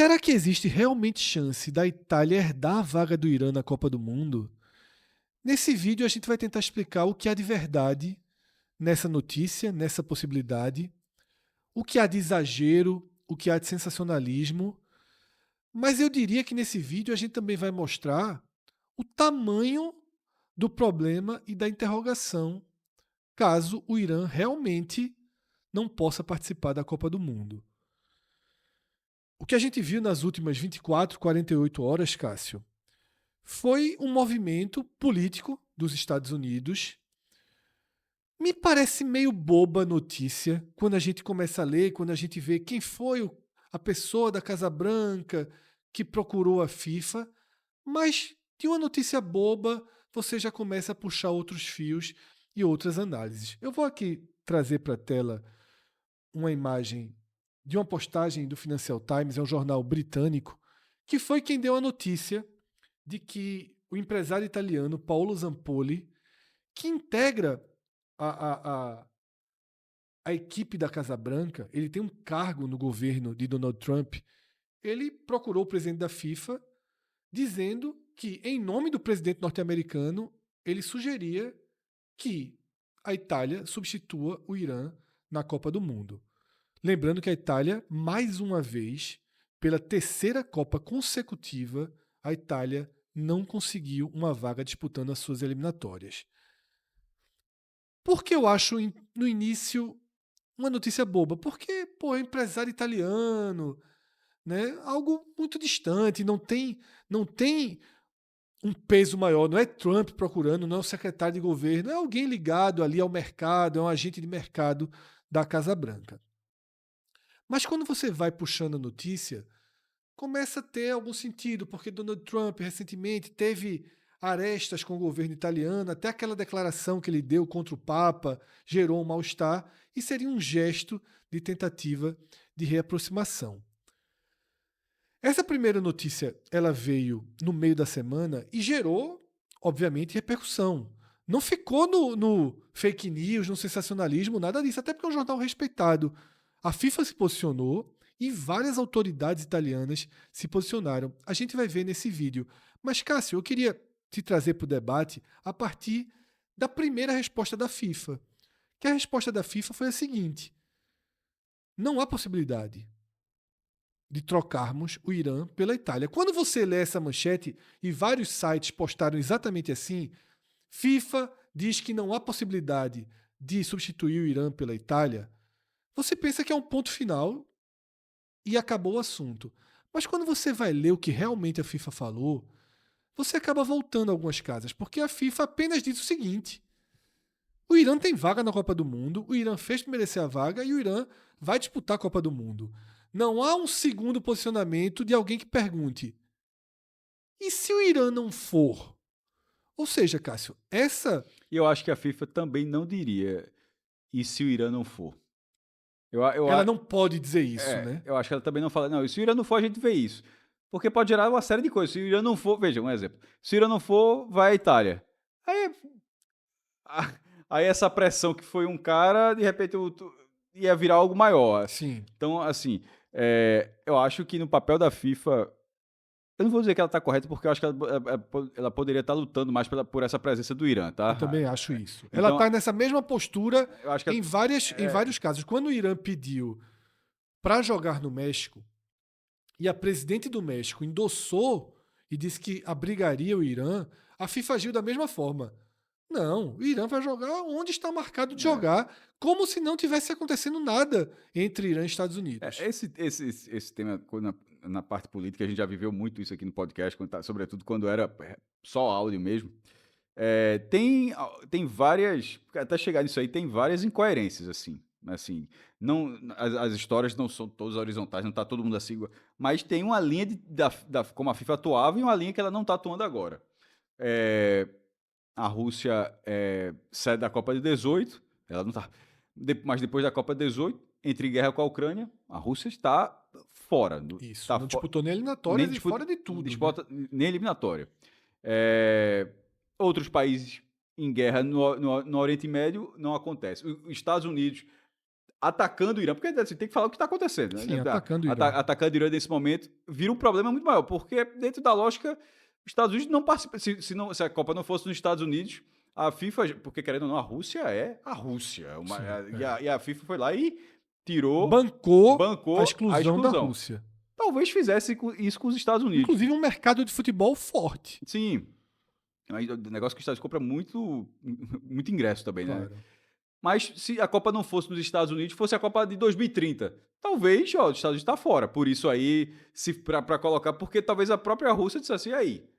Será que existe realmente chance da Itália herdar a vaga do Irã na Copa do Mundo? Nesse vídeo a gente vai tentar explicar o que há de verdade nessa notícia, nessa possibilidade, o que há de exagero, o que há de sensacionalismo, mas eu diria que nesse vídeo a gente também vai mostrar o tamanho do problema e da interrogação caso o Irã realmente não possa participar da Copa do Mundo. O que a gente viu nas últimas 24, 48 horas, Cássio, foi um movimento político dos Estados Unidos. Me parece meio boba a notícia quando a gente começa a ler, quando a gente vê quem foi a pessoa da Casa Branca que procurou a FIFA, mas de uma notícia boba você já começa a puxar outros fios e outras análises. Eu vou aqui trazer para a tela uma imagem de uma postagem do Financial Times, é um jornal britânico, que foi quem deu a notícia de que o empresário italiano Paolo Zampoli, que integra a, a, a, a equipe da Casa Branca, ele tem um cargo no governo de Donald Trump, ele procurou o presidente da FIFA dizendo que, em nome do presidente norte-americano, ele sugeria que a Itália substitua o Irã na Copa do Mundo. Lembrando que a Itália, mais uma vez, pela terceira Copa consecutiva, a Itália não conseguiu uma vaga disputando as suas eliminatórias. Por que eu acho, no início, uma notícia boba? Porque, pô, é empresário italiano, né? Algo muito distante, não tem um peso maior. Não é Trump procurando, não é o secretário de governo, é alguém ligado ali ao mercado, é um agente de mercado da Casa Branca. Mas quando você vai puxando a notícia, começa a ter algum sentido, porque Donald Trump recentemente teve arestas com o governo italiano, até aquela declaração que ele deu contra o Papa gerou um mal-estar e seria um gesto de tentativa de reaproximação. Essa primeira notícia ela veio no meio da semana e gerou, obviamente, repercussão. Não ficou no fake news, no sensacionalismo, nada disso, até porque é um jornal respeitado. A FIFA se posicionou e várias autoridades italianas se posicionaram. A gente vai ver nesse vídeo. Mas, Cássio, eu queria te trazer para o debate a partir da primeira resposta da FIFA. Que a resposta da FIFA foi a seguinte: não há possibilidade de trocarmos o Irã pela Itália. Quando você lê essa manchete, e vários sites postaram exatamente assim, FIFA diz que não há possibilidade de substituir o Irã pela Itália, você pensa que é um ponto final e acabou o assunto. Mas quando você vai ler o que realmente a FIFA falou, você acaba voltando algumas casas, porque a FIFA apenas diz o seguinte: o Irã tem vaga na Copa do Mundo, o Irã fez para merecer a vaga e o Irã vai disputar a Copa do Mundo. Não há um segundo posicionamento de alguém que pergunte: e se o Irã não for? Ou seja, Cássio, E eu acho que a FIFA também não diria, e se o Irã não for? ela não pode dizer isso, né? Eu acho que ela também não fala, não, e se o Irã não for, a gente vê isso. Porque pode gerar uma série de coisas. Se o Irã não for, veja, um exemplo. Se o Irã não for, vai a Itália. Aí, a- aí essa pressão que foi um cara, de repente ia virar algo maior. Sim. Então, assim, eu acho que no papel da FIFA, eu não vou dizer que ela está correta, porque eu acho que ela poderia estar lutando mais por essa presença do Irã, Eu tá? também acho isso. Ela Então, está nessa mesma postura eu acho que em vários casos. Quando o Irã pediu para jogar no México e a presidente do México endossou e disse que abrigaria o Irã, a FIFA agiu da mesma forma. Não, o Irã vai jogar onde está marcado de é, jogar, como se não tivesse acontecendo nada entre Irã e Estados Unidos. esse tema na parte política, a gente já viveu muito isso aqui no podcast, sobretudo quando era só áudio mesmo. Tem várias, até chegar nisso aí, tem várias incoerências, assim, não, as histórias não são todas horizontais, não está todo mundo assim, mas tem uma linha como a FIFA atuava e uma linha que ela não está atuando agora. É, a Rússia sai da Copa de 18, ela não tá, mas depois da Copa de 18, entre guerra com a Ucrânia, a Rússia está fora, Isso. tá Não disputou nem nem eliminatórias e disputa, fora de tudo, né? disputa nem eliminatória. É, outros países em guerra no Oriente Médio não acontece. Os Estados Unidos atacando o Irã, porque assim, tem que falar o que está acontecendo. Né? Sim, atacando o Irã. Atacando o Irã nesse momento, vira um problema muito maior, porque dentro da lógica, os Estados Unidos não participam. Se a Copa não fosse nos Estados Unidos, a FIFA, porque querendo ou não, a Rússia é a Rússia. Sim, E a FIFA foi lá e tirou, bancou a bancou a exclusão da exclusão. Rússia. Talvez fizesse isso com os Estados Unidos. Inclusive um mercado de futebol forte. Sim. Aí, o negócio que os Estados Unidos compra muito ingresso também, né? Claro. Mas se a Copa não fosse nos Estados Unidos, fosse a Copa de 2030, talvez, ó, os Estados Unidos está fora. Por isso aí, para colocar, porque talvez a própria Rússia dissesse, e aí?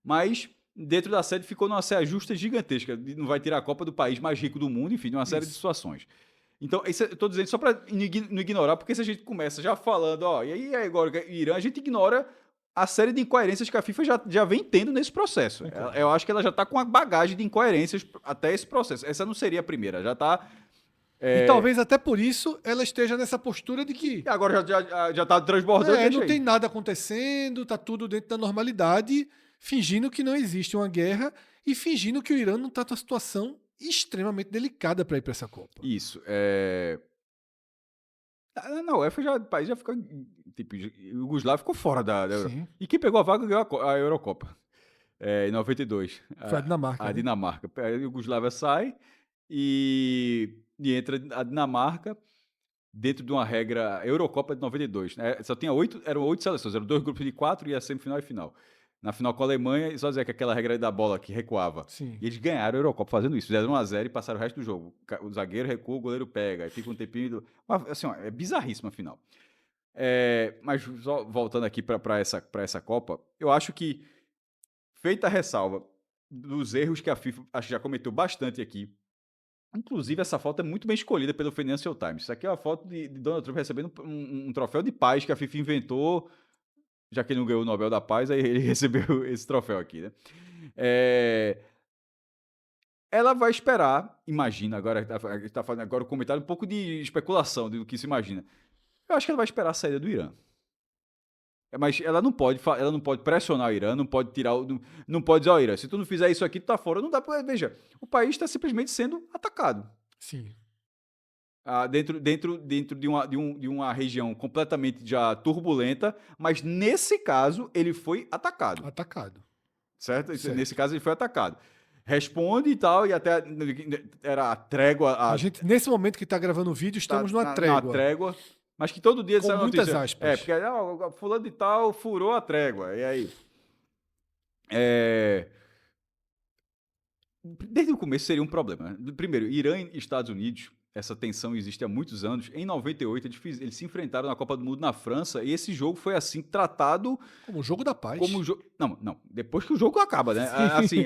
Mas dentro da sede ficou numa saia justa gigantesca. Não vai tirar a Copa do país mais rico do mundo, enfim, uma série de situações. Então, isso eu estou dizendo só para não ignorar, porque se a gente começa já falando, ó, e aí agora o Irã, a gente ignora a série de incoerências que a FIFA já vem tendo nesse processo. Eu acho que ela já está com uma bagagem de incoerências até esse processo. Essa não seria a primeira, já está... E talvez até por isso ela esteja nessa postura de que E agora já está transbordando. não tem nada acontecendo, tá tudo dentro da normalidade, fingindo que não existe uma guerra e fingindo que o Irã não está numa situação extremamente delicada para ir para essa Copa. Isso. Na UEFA o país já ficou. Tipo, o Yugoslávia ficou fora da Europa. Sim. E quem pegou a vaga ganhou a Eurocopa. Em 92. Foi a Dinamarca. A né? Dinamarca. A Yugoslávia sai e entra a Dinamarca dentro de uma regra Eurocopa de 92. Né? Só tinha eram 8 seleções, eram 2 grupos de 4 e a semifinal e final. Na final com a Alemanha, só dizer que aquela regra da bola que recuava. Sim. E eles ganharam a Eurocopa fazendo isso. Fizeram 1-0 e passaram o resto do jogo. O zagueiro recua, o goleiro pega. Aí fica um tempinho. Assim, ó, é bizarríssima a final. Mas só voltando aqui para essa Copa, eu acho que, feita a ressalva dos erros que a FIFA acho que já cometeu bastante aqui, inclusive essa foto é muito bem escolhida pelo Financial Times. Isso aqui é uma foto de Donald Trump recebendo um troféu de paz que a FIFA inventou, já que ele não ganhou o Nobel da Paz, aí ele recebeu esse troféu aqui, né? Ela vai esperar, imagina, agora está fazendo agora o comentário, um pouco de especulação do que se imagina. Eu acho que ela vai esperar a saída do Irã. Mas ela não pode pressionar o Irã, não pode não pode dizer, ó, Irã, se tu não fizer isso aqui, tu tá fora. Não dá pra... Veja, o país está simplesmente sendo atacado. Sim. Dentro de uma região completamente já turbulenta, mas nesse caso ele foi atacado. Atacado. Certo? Nesse caso ele foi atacado. Responde e tal, e até era a trégua. A gente, nesse momento que está gravando o vídeo, estamos numa trégua. Na trégua. Mas que todo dia... Com muitas aspas. Porque fulano de tal furou a trégua. E aí... Desde o começo seria um problema. Né? Primeiro, Irã e Estados Unidos, essa tensão existe há muitos anos. Em 98, eles se enfrentaram na Copa do Mundo na França, e esse jogo foi assim, tratado... Como o jogo da paz. Não. Depois que o jogo acaba, né? Assim,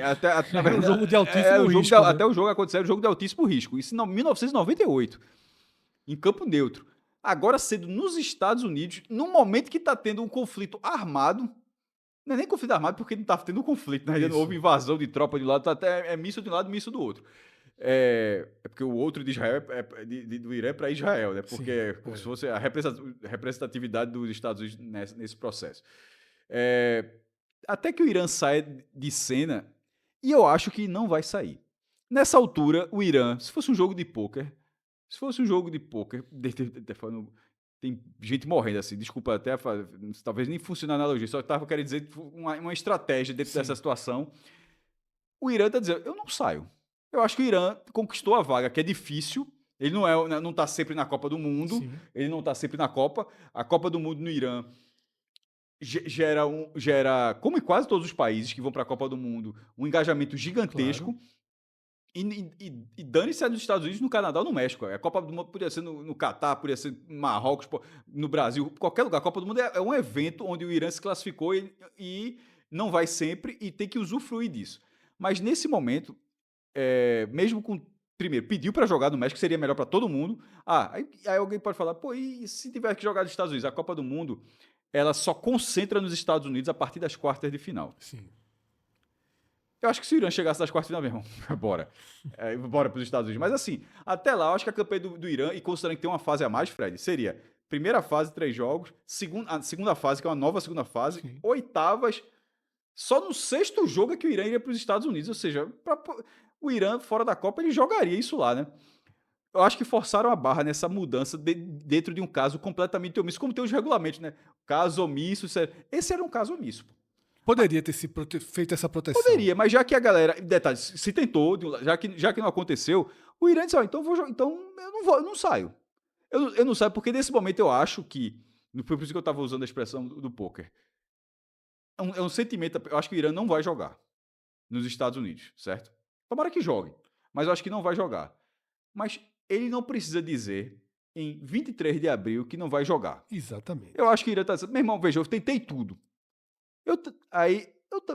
na verdade, um jogo de altíssimo risco. Até o jogo acontecer, era um jogo de altíssimo risco. Isso em 1998, em campo neutro. Agora, sendo nos Estados Unidos, no momento que está tendo um conflito armado, não é nem conflito armado porque não está tendo um conflito, né? Ainda não houve invasão de tropa de um lado, até míssil de um lado e míssil do outro. É porque o outro de Israel do Irã é para Israel, né? Porque como se fosse a representatividade dos Estados Unidos nesse processo. Até que o Irã saia de cena, e eu acho que não vai sair. Nessa altura, o Irã, se fosse um jogo de pôquer, tem gente morrendo assim, desculpa até, talvez nem funcionar a analogia, só estava querendo dizer uma estratégia dentro dessa situação. O Irã está dizendo, eu não saio. Eu acho que o Irã conquistou a vaga, que é difícil, ele não está sempre na Copa do Mundo, ele não está sempre na Copa, a Copa do Mundo no Irã gera, como em quase todos os países que vão para a Copa do Mundo, um engajamento gigantesco. Claro. E dane-se a dos Estados Unidos, no Canadá ou no México. A Copa do Mundo poderia ser no Catar, poderia ser no Marrocos, no Brasil, qualquer lugar. A Copa do Mundo é um evento onde o Irã se classificou e não vai sempre e tem que usufruir disso. Mas nesse momento, mesmo com... Primeiro, pediu para jogar no México, seria melhor para todo mundo. Aí alguém pode falar, pô, e se tiver que jogar nos Estados Unidos? A Copa do Mundo, ela só concentra nos Estados Unidos a partir das quartas de final. Sim. Eu acho que se o Irã chegasse nas quartas de final mesmo, bora. Bora para os Estados Unidos. Mas assim, até lá, eu acho que a campanha do Irã, e considerando que tem uma fase a mais, Fred, seria primeira fase, 3 jogos, a segunda fase, que é uma nova segunda fase, sim, oitavas, só no 6º jogo é que o Irã iria para os Estados Unidos. Ou seja, o Irã, fora da Copa, ele jogaria isso lá, né? Eu acho que forçaram a barra nessa mudança dentro de um caso completamente omisso, como tem os regulamentos, né? Caso omisso, esse era um caso omisso. Pô. Poderia ter feito essa proteção. Poderia, mas já que a galera, detalhe, se tentou, já que não aconteceu, o Irã disse, ó, então, então eu não vou, eu não saio. Eu não saio porque nesse momento eu acho que, por isso que eu estava usando a expressão do poker, é um sentimento, eu acho que o Irã não vai jogar nos Estados Unidos, certo? Tomara que jogue, mas eu acho que não vai jogar. Mas ele não precisa dizer em 23 de abril que não vai jogar. Exatamente. Eu acho que o Irã tá dizendo, meu irmão, veja, eu tentei tudo.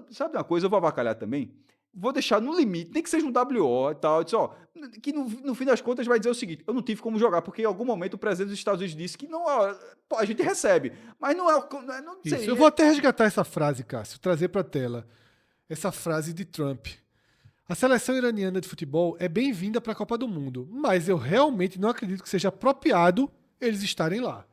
Sabe uma coisa, eu vou avacalhar também, vou deixar no limite, nem que seja um WO e tal, eu disse, ó, que no fim das contas vai dizer o seguinte, eu não tive como jogar, porque em algum momento o presidente dos Estados Unidos disse que não, ó, pô, a gente recebe, mas não é, não Isso. seria. Eu vou até resgatar essa frase, Cássio, trazer para a tela. Essa frase de Trump. A seleção iraniana de futebol é bem-vinda para a Copa do Mundo, mas eu realmente não acredito que seja apropriado eles estarem lá.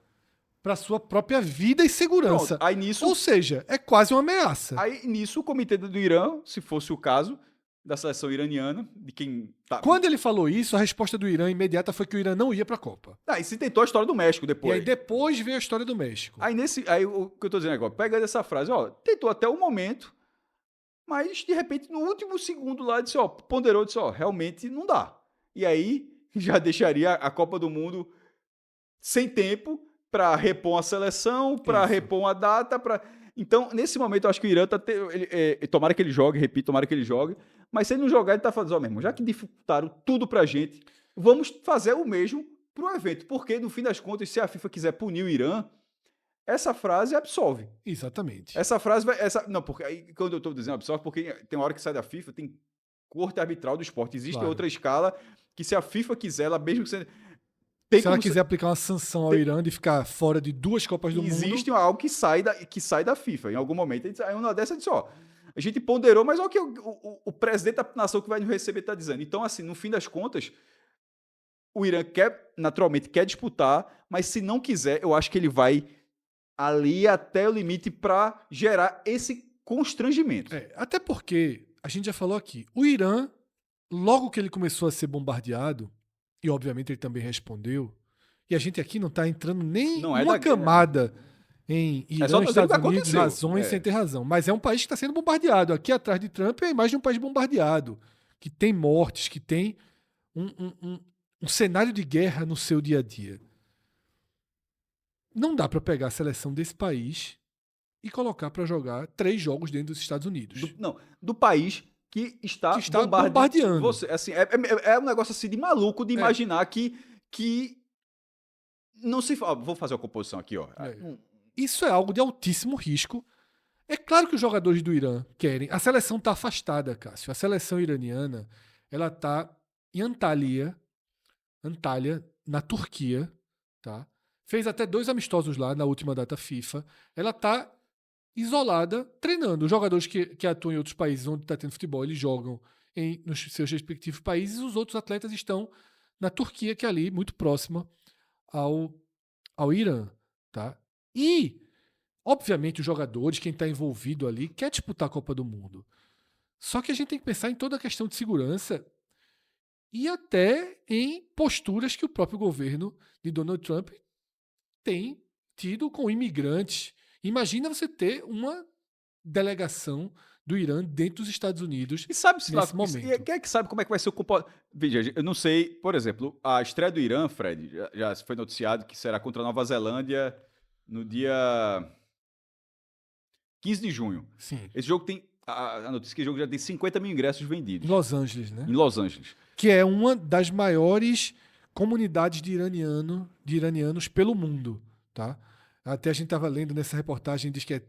Para sua própria vida e segurança. Pronto, aí nisso, ou seja, é quase uma ameaça. Aí nisso o comitê do Irã, se fosse o caso, da seleção iraniana, de quem tá. Quando ele falou isso, a resposta do Irã imediata foi que o Irã não ia para a Copa. E se tentou a história do México depois. E aí depois veio a história do México. Aí o que eu tô dizendo agora, pega essa frase, ó, tentou até o momento, mas de repente no último segundo lá disse, ó, ponderou, disse, ó, realmente não dá. E aí já deixaria a Copa do Mundo sem tempo para repor a seleção, para repor a data, para. Então, nesse momento, eu acho que o Irã tá. Tomara que ele jogue, repito, tomara que ele jogue. Mas se ele não jogar, ele tá falando, ó, mesmo, já que dificultaram tudo pra gente, vamos fazer o mesmo pro evento. Porque, no fim das contas, se a FIFA quiser punir o Irã, essa frase absolve. Exatamente. Essa frase vai. Não, porque aí, quando eu tô dizendo absolve, porque tem uma hora que sai da FIFA, tem corte arbitral do esporte. Existe outra escala que, se a FIFA quiser, ela mesmo que. Se ela quiser aplicar uma sanção ao Irã de ficar fora de 2 Copas do Mundo... Existe algo que sai da FIFA. Em algum momento, aí uma dessa disse, ó, a gente ponderou, mas olha o que o presidente da nação que vai nos receber está dizendo. Então, assim, no fim das contas, o Irã naturalmente quer disputar, mas se não quiser, eu acho que ele vai ali até o limite para gerar esse constrangimento. Até porque, a gente já falou aqui, o Irã, logo que ele começou a ser bombardeado, e obviamente ele também respondeu, e a gente aqui não está entrando nem uma camada em Irã, Estados Unidos, razões sem ter razão. Mas é um país que está sendo bombardeado. Aqui atrás de Trump é a imagem de um país bombardeado, que tem mortes, que tem um cenário de guerra no seu dia a dia. Não dá para pegar a seleção desse país e colocar para jogar 3 jogos dentro dos Estados Unidos. Do país que está bombardeando. Você, assim, é um negócio assim de maluco de imaginar que não se fala. Vou fazer a composição aqui, ó. Isso é algo de altíssimo risco. É claro que os jogadores do Irã querem. A seleção está afastada, Cássio. A seleção iraniana, ela está em Antalya, na Turquia, tá? Fez até 2 amistosos lá na última data FIFA. Ela está isolada, treinando. Os jogadores que atuam em outros países onde está tendo futebol, eles jogam nos seus respectivos países. Os outros atletas estão na Turquia, que é ali, muito próxima ao Irã. Tá? E, obviamente, os jogadores, quem está envolvido ali, quer disputar a Copa do Mundo. Só que a gente tem que pensar em toda a questão de segurança e até em posturas que o próprio governo de Donald Trump tem tido com imigrantes. Imagina você ter uma delegação do Irã dentro dos Estados Unidos nesse momento. Quem é que sabe como é que vai ser o comportamento? Veja, eu não sei, por exemplo, a estreia do Irã, Fred, já foi noticiado que será contra a Nova Zelândia no dia 15 de junho. Sim. Esse jogo tem, a notícia que o jogo já tem 50 mil ingressos vendidos. Em Los Angeles, né? Em Los Angeles. Que é uma das maiores comunidades de iranianos pelo mundo, tá? Até a gente estava lendo nessa reportagem, diz que é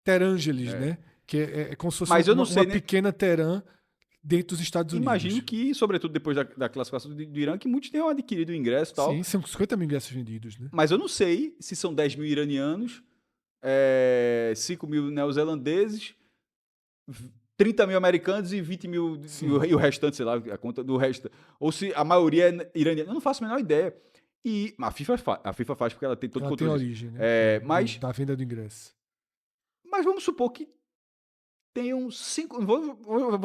Terângeles, né? Que é como se fosse uma pequena Teherã dentro dos Estados Unidos. Imagino que, sobretudo depois da classificação do Irã, que muitos tenham adquirido o ingresso e tal. Sim, são 50 mil ingressos vendidos, né? Mas eu não sei se são 10 mil iranianos, 5 mil neozelandeses, 30 mil americanos e 20 mil e o restante, sei lá, a conta do resto. Ou se a maioria é iraniana. Eu não faço a menor ideia. E a FIFA faz porque ela tem todo o controle. Ela tem origem, né? Mas da venda do ingresso. Mas vamos supor que tenham 5...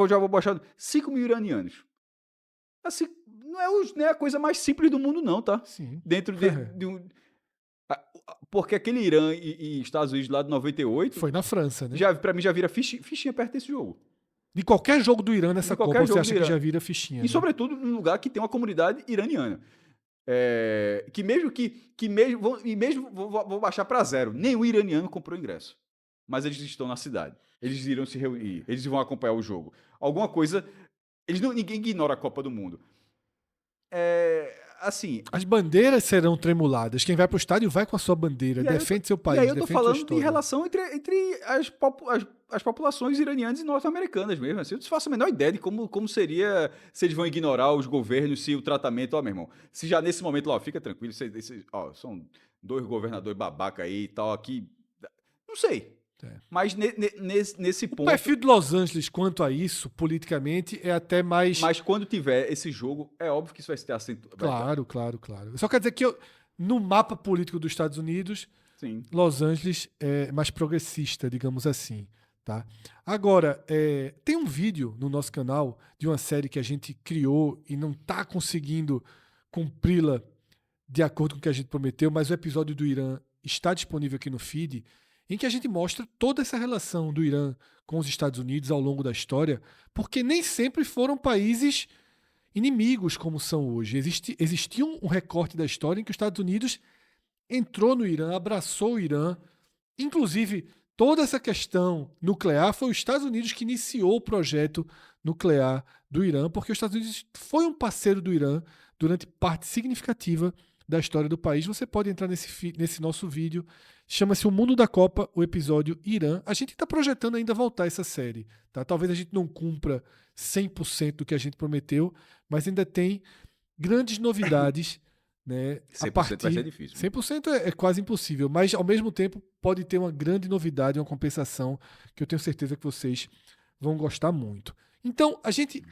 Já vou baixar 5 mil iranianos. Assim, não é a coisa mais simples do mundo, não, tá? Sim. Dentro de um. Porque aquele Irã e Estados Unidos lá de 98, Foi na França, né? pra mim já vira fichinha perto desse jogo. De qualquer jogo do Irã nessa De qualquer Copa, você jogo acha do que Irã. já vira fichinha, E, né? sobretudo, num lugar que tem uma comunidade iraniana. Que mesmo. Vou baixar para zero. Nenhum iraniano comprou ingresso. Mas eles estão na cidade. Eles irão se reunir. Eles vão acompanhar o jogo. Alguma coisa. Ninguém ignora a Copa do Mundo. Assim. As bandeiras serão tremuladas. Quem vai pro estádio vai com a sua bandeira, defende seu país, E aí eu tô defende sua falando de história. relação entre as populações iranianas e norte-americanas mesmo. Assim, eu não faço a menor ideia de como seria se eles vão ignorar os governos, se o tratamento... Ó, meu irmão, se já nesse momento, ó, fica tranquilo, são 2 governadores babaca aí e tal, aqui... Não sei. Mas nesse O ponto... perfil de Los Angeles quanto a isso, politicamente, é até mais... Mas quando tiver esse jogo, é óbvio que isso vai ter acento... Claro. Só quer dizer que no mapa político dos Estados Unidos, Sim. Los Angeles é mais progressista, digamos assim. Tá? Agora, tem um vídeo no nosso canal de uma série que a gente criou e não está conseguindo cumpri-la de acordo com o que a gente prometeu, mas o episódio do Irã está disponível aqui no feed, em que a gente mostra toda essa relação do Irã com os Estados Unidos ao longo da história, porque nem sempre foram países inimigos como são hoje. Existia um recorte da história em que os Estados Unidos entrou no Irã, abraçou o Irã, inclusive toda essa questão nuclear foi os Estados Unidos que iniciou o projeto nuclear do Irã, porque os Estados Unidos foi um parceiro do Irã durante parte significativa da história do país. Você pode entrar nesse nosso vídeo, chama-se O Mundo da Copa, o episódio Irã. A gente está projetando ainda voltar essa série. Tá? Talvez a gente não cumpra 100% do que a gente prometeu, mas ainda tem grandes novidades. Né? 100% vai ser difícil. 100% é quase impossível, mas ao mesmo tempo pode ter uma grande novidade, uma compensação que eu tenho certeza que vocês vão gostar muito. Então, a gente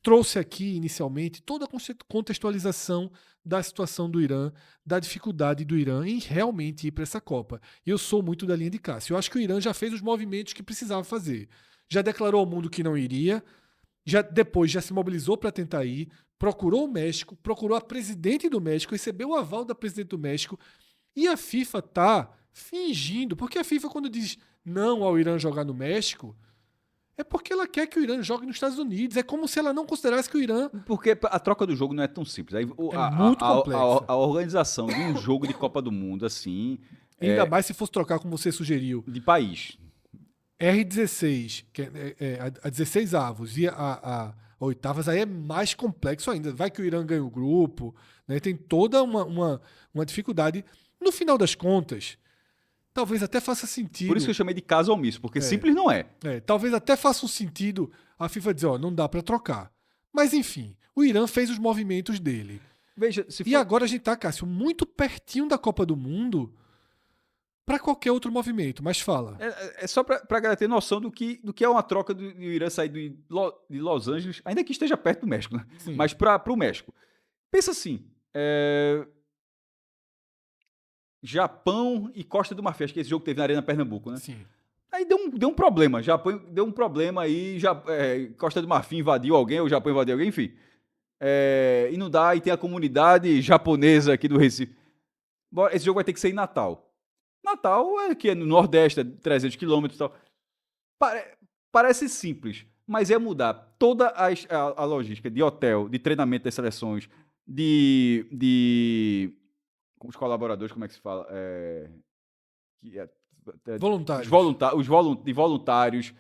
trouxe aqui inicialmente toda a contextualização da situação do Irã, da dificuldade do Irã em realmente ir para essa Copa. E eu sou muito da linha de Cássio. Eu acho que o Irã já fez os movimentos que precisava fazer. Já declarou ao mundo que não iria, depois já se mobilizou para tentar ir, procurou o México, procurou a presidente do México, recebeu o aval da presidente do México, e a FIFA está fingindo, porque a FIFA quando diz não ao Irã jogar no México, é porque ela quer que o Irã jogue nos Estados Unidos. É como se ela não considerasse que o Irã... Porque a troca do jogo não é tão simples. Aí, muito complexa. A organização de um jogo de Copa do Mundo, assim... Ainda mais se fosse trocar, como você sugeriu. De país. R16, que a 16 avos e a oitavas, aí é mais complexo ainda. Vai que o Irã ganha o grupo, né? Tem toda uma dificuldade. No final das contas, talvez até faça sentido. Por isso que eu chamei de caso omisso, porque simples não é. Talvez até faça um sentido a FIFA dizer, não dá para trocar. Mas enfim, o Irã fez os movimentos dele. Veja, e agora a gente tá, Cássio, muito pertinho da Copa do Mundo para qualquer outro movimento, mas fala. É só para a galera ter noção do que é uma troca do Irã sair de Los Angeles, ainda que esteja perto do México, né? Sim. Mas para o México. Pensa assim, Japão e Costa do Marfim, acho que esse jogo teve na Arena Pernambuco, né? Sim. Aí deu um problema, Japão deu um problema aí, Costa do Marfim invadiu alguém, ou o Japão invadiu alguém, enfim. E não dá, e tem a comunidade japonesa aqui do Recife. Esse jogo vai ter que ser em Natal. Natal é no Nordeste, é 300 quilômetros e tal. Parece simples, mas é mudar toda a logística de hotel, de treinamento das seleções, de os colaboradores, como é que se fala? Voluntários. De voluntários,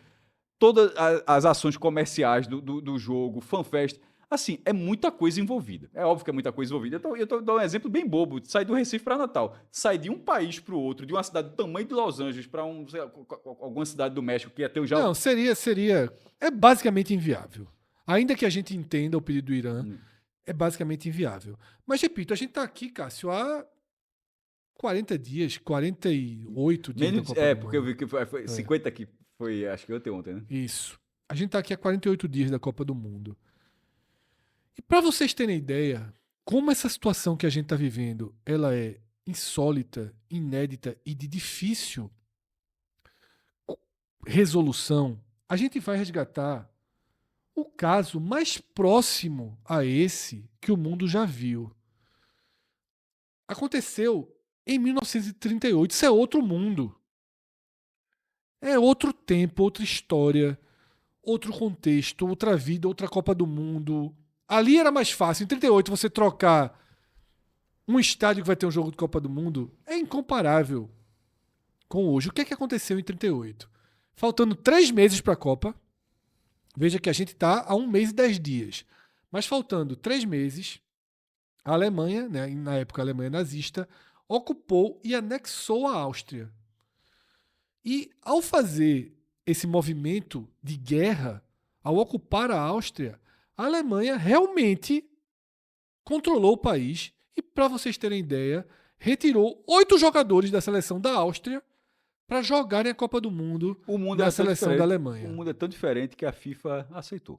todas as ações comerciais do jogo, fanfest. Assim, é muita coisa envolvida. É óbvio que é muita coisa envolvida. Eu tô dando um exemplo bem bobo. Sai do Recife para Natal. Sai de um país para o outro, de uma cidade do tamanho de Los Angeles para alguma cidade do México que ia ter o já... Não, seria... É basicamente inviável. Ainda que a gente entenda o pedido do Irã, é basicamente inviável. Mas, repito, a gente está aqui, Cássio, há 40 dias, 48 dias da Copa do Mundo. Porque eu vi que foi 50 que foi, acho que ontem, né? Isso. A gente está aqui há 48 dias da Copa do Mundo. E para vocês terem ideia, como essa situação que a gente está vivendo, ela é insólita, inédita e de difícil resolução, a gente vai resgatar o caso mais próximo a esse que o mundo já viu aconteceu em 1938. Isso é outro mundo. É outro tempo, outra história, outro contexto, outra vida, outra Copa do Mundo. Ali era mais fácil. Em 38, você trocar um estádio que vai ter um jogo de Copa do Mundo é incomparável com hoje. O que é que aconteceu em 38? Faltando 3 meses para a Copa. Veja que a gente está há 1 mês e 10 dias. Mas faltando 3 meses, a Alemanha, né, na época a Alemanha nazista, ocupou e anexou a Áustria. E ao fazer esse movimento de guerra, ao ocupar a Áustria, a Alemanha realmente controlou o país e, para vocês terem ideia, retirou 8 jogadores da seleção da Áustria para jogarem a Copa do Mundo O mundo na era tão seleção da diferente. O Alemanha. mundo é tão diferente que a FIFA aceitou.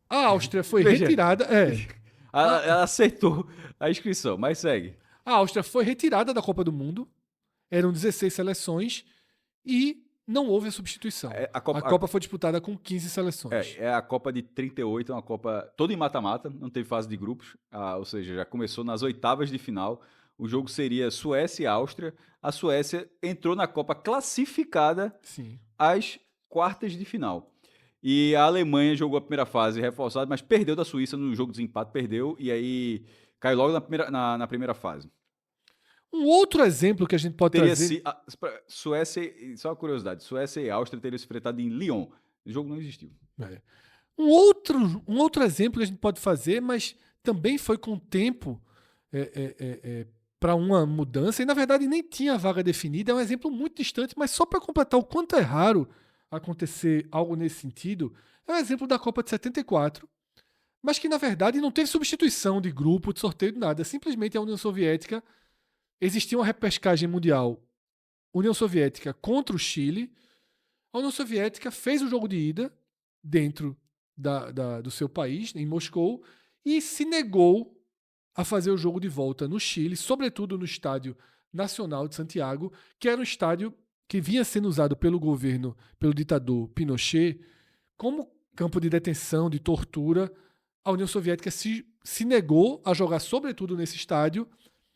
A Áustria foi Veja, retirada. ela aceitou a inscrição, mas segue. A Áustria foi retirada da Copa do Mundo. Eram 16 seleções e não houve a substituição. A A Copa foi disputada com 15 seleções. É a Copa de 38, é uma Copa toda em mata-mata, não teve fase de grupos, ou seja, já começou nas oitavas de final. O jogo seria Suécia e Áustria. A Suécia entrou na Copa classificada Sim. às quartas de final. E a Alemanha jogou a primeira fase reforçada, mas perdeu da Suíça no jogo de desempate, perdeu, e aí caiu logo na primeira fase. Um outro exemplo que a gente pode Teria trazer... Suécia, só uma curiosidade, Suécia e Áustria teriam se enfrentado em Lyon. O jogo não existiu. Um outro exemplo que a gente pode fazer, mas também foi com tempo para uma mudança, e na verdade nem tinha vaga definida, é um exemplo muito distante, mas só para completar o quanto é raro acontecer algo nesse sentido, é o exemplo da Copa de 74, mas que na verdade não teve substituição de grupo, de sorteio, de nada. Simplesmente a União Soviética, existia uma repescagem mundial, União Soviética contra o Chile, a União Soviética fez o jogo de ida dentro do seu país, em Moscou, e se negou a fazer o jogo de volta no Chile, sobretudo no Estádio Nacional de Santiago, que era um estádio que vinha sendo usado pelo governo, pelo ditador Pinochet, como campo de detenção, de tortura. A União Soviética se negou a jogar, sobretudo nesse estádio.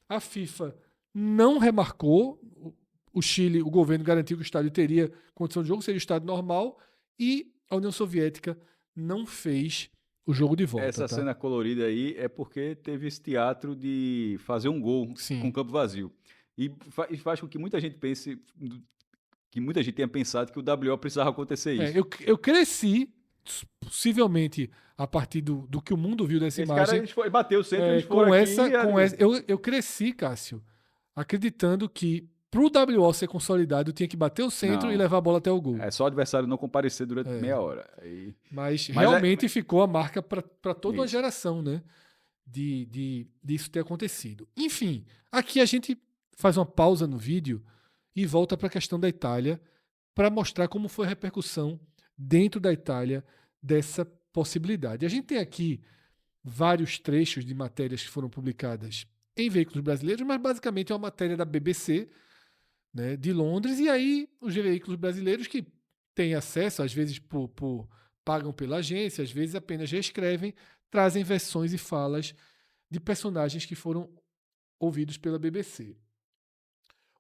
A FIFA não remarcou. O Chile, o governo garantiu que o estádio teria condição de jogo, seria o estádio normal, e a União Soviética não fez o jogo de volta. Essa cena colorida aí é porque teve esse teatro de fazer um gol com campo vazio. E faz com que muita gente pense, que muita gente tenha pensado que o WO precisava acontecer isso. Eu cresci, possivelmente a partir do que o mundo viu dessa imagem. Cara, bateu o centro, eles foram eu cresci, Cássio, acreditando que pro WO ser consolidado, tinha que bater o centro e levar a bola até o gol. É só o adversário não comparecer durante meia hora. Mas realmente ficou a marca para toda uma geração, né? Disso ter acontecido. Enfim, aqui a gente faz uma pausa no vídeo e volta para a questão da Itália para mostrar como foi a repercussão dentro da Itália dessa possibilidade. A gente tem aqui vários trechos de matérias que foram publicadas em veículos brasileiros, mas basicamente é uma matéria da BBC, né, de Londres, e aí os veículos brasileiros que têm acesso, às vezes pagam pela agência, às vezes apenas reescrevem, trazem versões e falas de personagens que foram ouvidos pela BBC.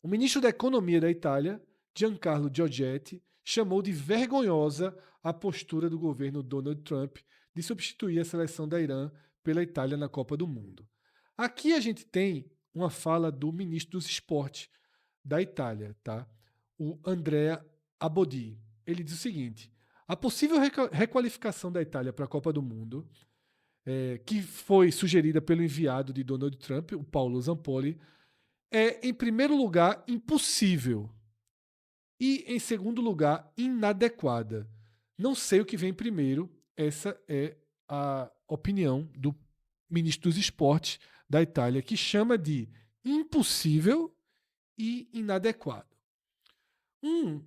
O ministro da Economia da Itália, Giancarlo Giorgetti, chamou de vergonhosa a postura do governo Donald Trump de substituir a seleção da Irã pela Itália na Copa do Mundo. Aqui a gente tem uma fala do ministro dos Esportes da Itália, tá? O Andrea Abodi. Ele diz o seguinte: a possível requalificação da Itália para a Copa do Mundo, que foi sugerida pelo enviado de Donald Trump, o Paolo Zampoli, é, em primeiro lugar, impossível e, em segundo lugar, inadequada. Não sei o que vem primeiro, essa é a opinião do ministro dos Esportes da Itália, que chama de impossível e inadequado. Um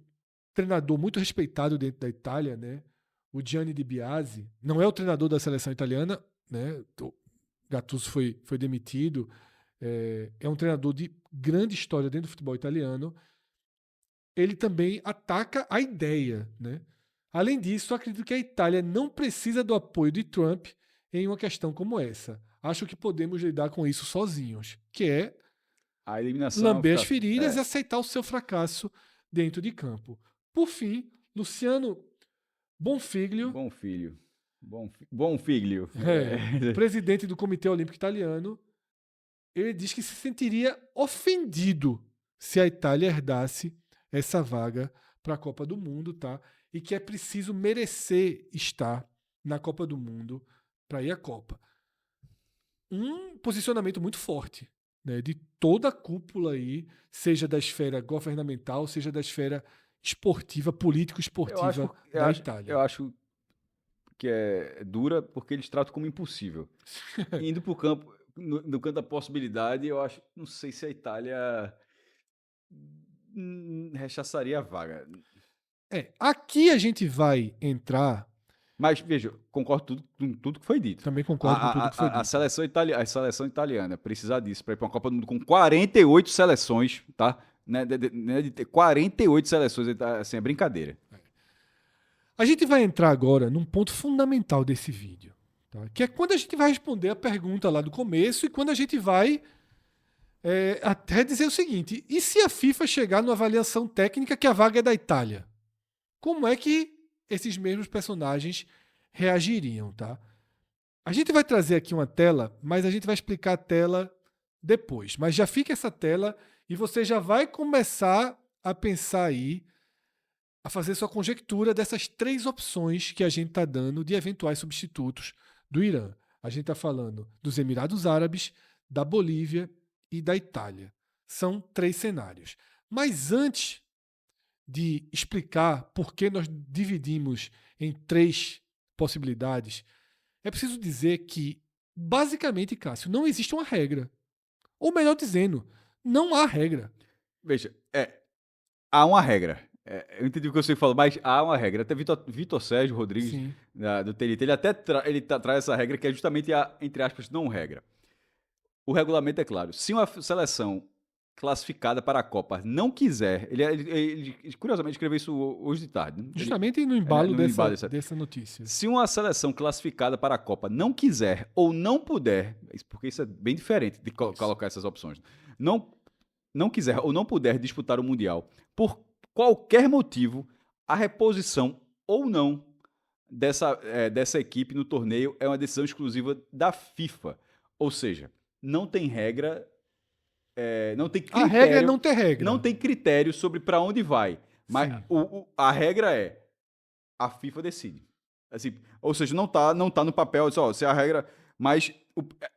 treinador muito respeitado dentro da Itália, né, o Gianni Di Biase, não é o treinador da seleção italiana, né, o Gattuso foi demitido, é um treinador de grande história dentro do futebol italiano. Ele também ataca a ideia, né, Além disso, acredito que a Itália não precisa do apoio de Trump em uma questão como essa. Acho que podemos lidar com isso sozinhos, que é A eliminação lamber as fica. feridas e aceitar o seu fracasso dentro de campo. Por fim, Luciano Bonfiglio, Bom filho. Bom filho. presidente do Comitê Olímpico Italiano, ele diz que se sentiria ofendido se a Itália herdasse essa vaga para a Copa do Mundo, tá? E que é preciso merecer estar na Copa do Mundo para ir à Copa. Um posicionamento muito forte, né, de toda a cúpula aí, seja da esfera governamental, seja da esfera esportiva, político-esportiva da Itália. Eu acho que é dura porque eles tratam como impossível. Indo para o campo, no canto da possibilidade, eu acho. Não sei se a Itália rechaçaria a vaga. Aqui a gente vai entrar. Mas, veja, concordo com tudo que foi dito. Também concordo com tudo que foi dito. A seleção italiana precisa disso para ir para uma Copa do Mundo com 48 seleções, tá? Né, de ter 48 seleções, assim, é brincadeira. A gente vai entrar agora num ponto fundamental desse vídeo, tá? Que é quando a gente vai responder a pergunta lá do começo e quando a gente vai até dizer o seguinte: e se a FIFA chegar numa avaliação técnica que a vaga é da Itália? Como é que esses mesmos personagens reagiriam, tá? A gente vai trazer aqui uma tela, mas a gente vai explicar a tela depois. Mas já fica essa tela e você já vai começar a pensar aí, a fazer sua conjectura dessas 3 opções que a gente está dando de eventuais substitutos do Irã. A gente está falando dos Emirados Árabes, da Bolívia e da Itália. São 3 cenários. Mas antes de explicar por que nós dividimos em 3 possibilidades, é preciso dizer que, basicamente, Cássio, não existe uma regra. Ou melhor dizendo, não há regra. Veja, há uma regra. Eu entendi o que você falou, mas há uma regra. Até Vitor Sérgio Rodrigues, do TNT, ele até traz essa regra que é justamente a, entre aspas, não regra. O regulamento é claro. Se uma seleção classificada para a Copa não quiser, ele curiosamente escreveu isso hoje de tarde. Né? Justamente no embalo dessa notícia. Se uma seleção classificada para a Copa não quiser ou não puder, porque isso é bem diferente de colocar essas opções, não quiser ou não puder disputar o Mundial por qualquer motivo, a reposição ou não dessa equipe no torneio é uma decisão exclusiva da FIFA. Ou seja, não tem regra, não tem critério. A regra é não ter regra. Não tem critério sobre para onde vai. Mas a regra é a FIFA decide. Assim, ou seja, não tá no papel, se a regra, mas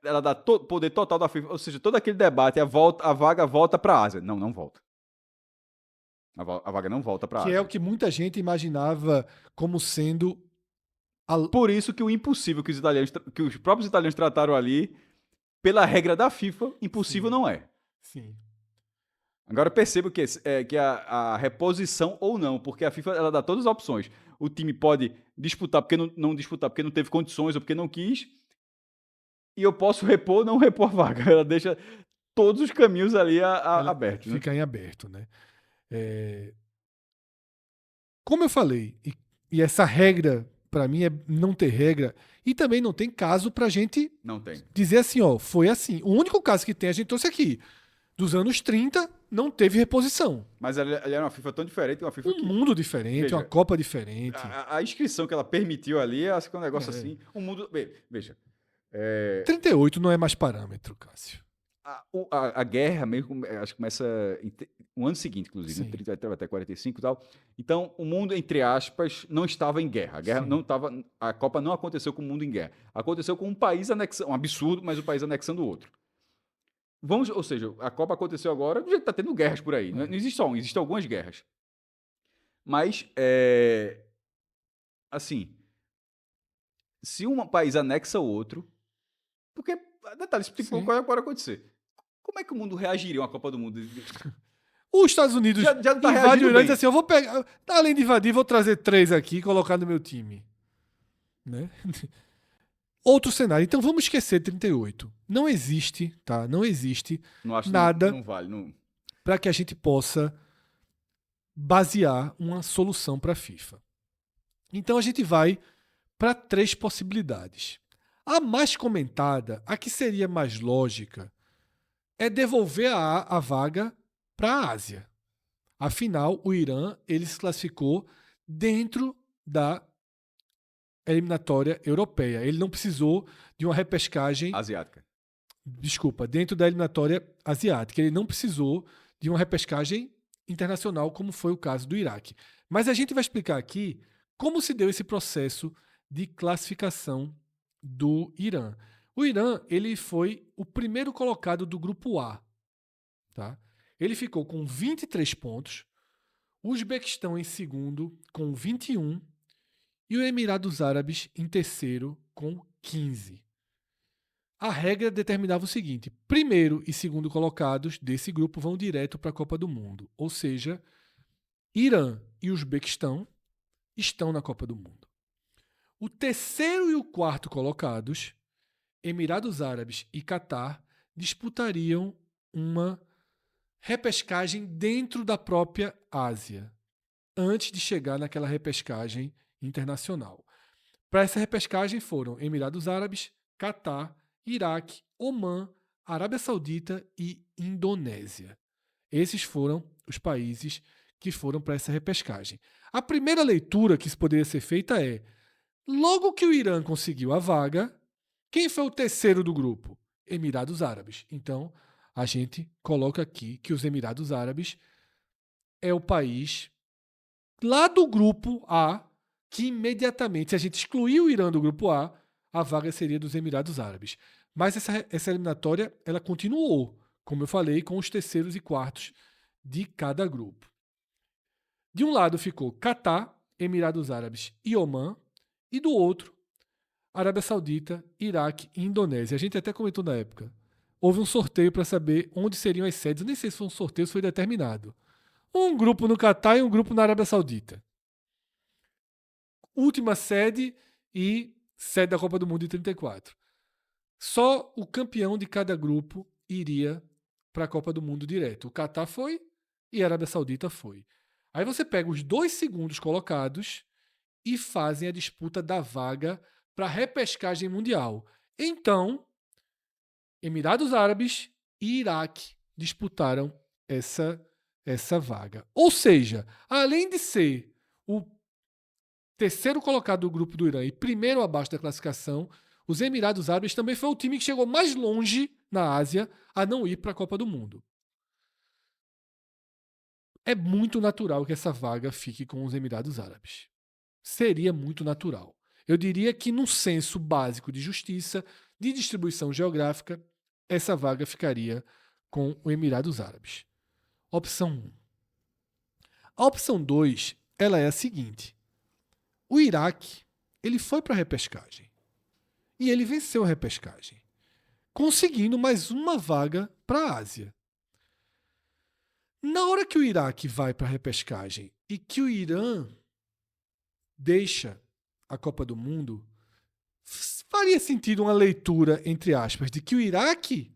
ela dá poder total da FIFA. Ou seja, todo aquele debate, a vaga volta para a Ásia. Não volta. A vaga não volta para a Ásia. Que é o que muita gente imaginava como sendo... Por isso que o impossível que os próprios italianos trataram ali, pela regra da FIFA, impossível não é. Sim. Agora perceba que a reposição ou não, porque a FIFA ela dá todas as opções. O time pode disputar porque não disputar porque não teve condições ou porque não quis, e eu posso repor ou não repor a vaga. Ela deixa todos os caminhos ali abertos. Fica em aberto, né? Como eu falei, e essa regra, para mim, é não ter regra, e também não tem caso pra gente dizer assim, foi assim. O único caso que tem, a gente trouxe aqui, dos anos 30, não teve reposição. Mas ela era uma FIFA tão diferente, uma FIFA mundo diferente, veja, uma Copa diferente. A inscrição que ela permitiu ali, acho que é um negócio assim, um mundo... Veja... 38 não é mais parâmetro, Cássio. A guerra mesmo, acho que começa no ano seguinte, inclusive, né? 30 até 45 e tal. Então, o mundo, entre aspas, não estava em guerra. A guerra não estava. A Copa não aconteceu com o mundo em guerra. Aconteceu com um país anexando. Um absurdo, mas um país anexando o outro. Ou seja, a Copa aconteceu agora, do jeito que está tendo guerras por aí. Não existe só existem algumas guerras. Mas, assim, se um país anexa o outro, porque, detalhe, isso pode acontecer. Como é que o mundo reagiria a uma Copa do Mundo? Os Estados Unidos já tá invade o Irã e diz assim, eu vou pegar, além de invadir, vou trazer 3 aqui e colocar no meu time. Né? Outro cenário. Então vamos esquecer 38. Não existe, tá? Não existe nada para que a gente possa basear uma solução para a FIFA. Então a gente vai para 3 possibilidades. A mais comentada, a que seria mais lógica, é devolver a vaga para a Ásia. Afinal, o Irã ele se classificou dentro da eliminatória europeia. Ele não precisou de uma repescagem. Asiática. Desculpa, dentro da eliminatória asiática. Ele não precisou de uma repescagem internacional, como foi o caso do Iraque. Mas a gente vai explicar aqui como se deu esse processo de classificação do Irã. O Irã ele foi o primeiro colocado do grupo A. Tá? Ele ficou com 23 pontos, o Uzbequistão em segundo com 21 e o Emirados Árabes em terceiro com 15. A regra determinava o seguinte: primeiro e segundo colocados desse grupo vão direto para a Copa do Mundo. Ou seja, Irã e Uzbequistão estão na Copa do Mundo. O terceiro e o quarto colocados, Emirados Árabes e Catar, disputariam uma repescagem dentro da própria Ásia, antes de chegar naquela repescagem internacional. Para essa repescagem foram Emirados Árabes, Catar, Iraque, Omã, Arábia Saudita e Indonésia. Esses foram os países que foram para essa repescagem. A primeira leitura que poderia ser feita é: logo que o Irã conseguiu a vaga, quem foi o terceiro do grupo? Emirados Árabes. Então, a gente coloca aqui que os Emirados Árabes é o país lá do grupo A que imediatamente, se a gente excluir o Irã do grupo A vaga seria dos Emirados Árabes. Mas essa eliminatória ela continuou, como eu falei, com os terceiros e quartos de cada grupo. De um lado ficou Catar, Emirados Árabes e Omã, e do outro, Arábia Saudita, Iraque e Indonésia. A gente até comentou na época. Houve um sorteio para saber onde seriam as sedes. Eu nem sei se foi um sorteio, se foi determinado. Um grupo no Catar e um grupo na Arábia Saudita. Última sede e sede da Copa do Mundo de 34. Só o campeão de cada grupo iria para a Copa do Mundo direto. O Catar foi e a Arábia Saudita foi. Aí você pega os 2 segundos colocados e fazem a disputa da vaga para a repescagem mundial. Então, Emirados Árabes e Iraque disputaram essa vaga. Ou seja, além de ser o terceiro colocado do grupo do Irã e primeiro abaixo da classificação, os Emirados Árabes também foi o time que chegou mais longe na Ásia a não ir para a Copa do Mundo. É muito natural que essa vaga fique com os Emirados Árabes. Seria muito natural. Eu diria que num senso básico de justiça, de distribuição geográfica, essa vaga ficaria com os Emirados Árabes. Opção 1. A opção 2, ela é a seguinte. O Iraque, ele foi para a repescagem. E ele venceu a repescagem, conseguindo mais uma vaga para a Ásia. Na hora que o Iraque vai para a repescagem e que o Irã deixa a Copa do Mundo, faria sentido uma leitura, entre aspas, de que o Iraque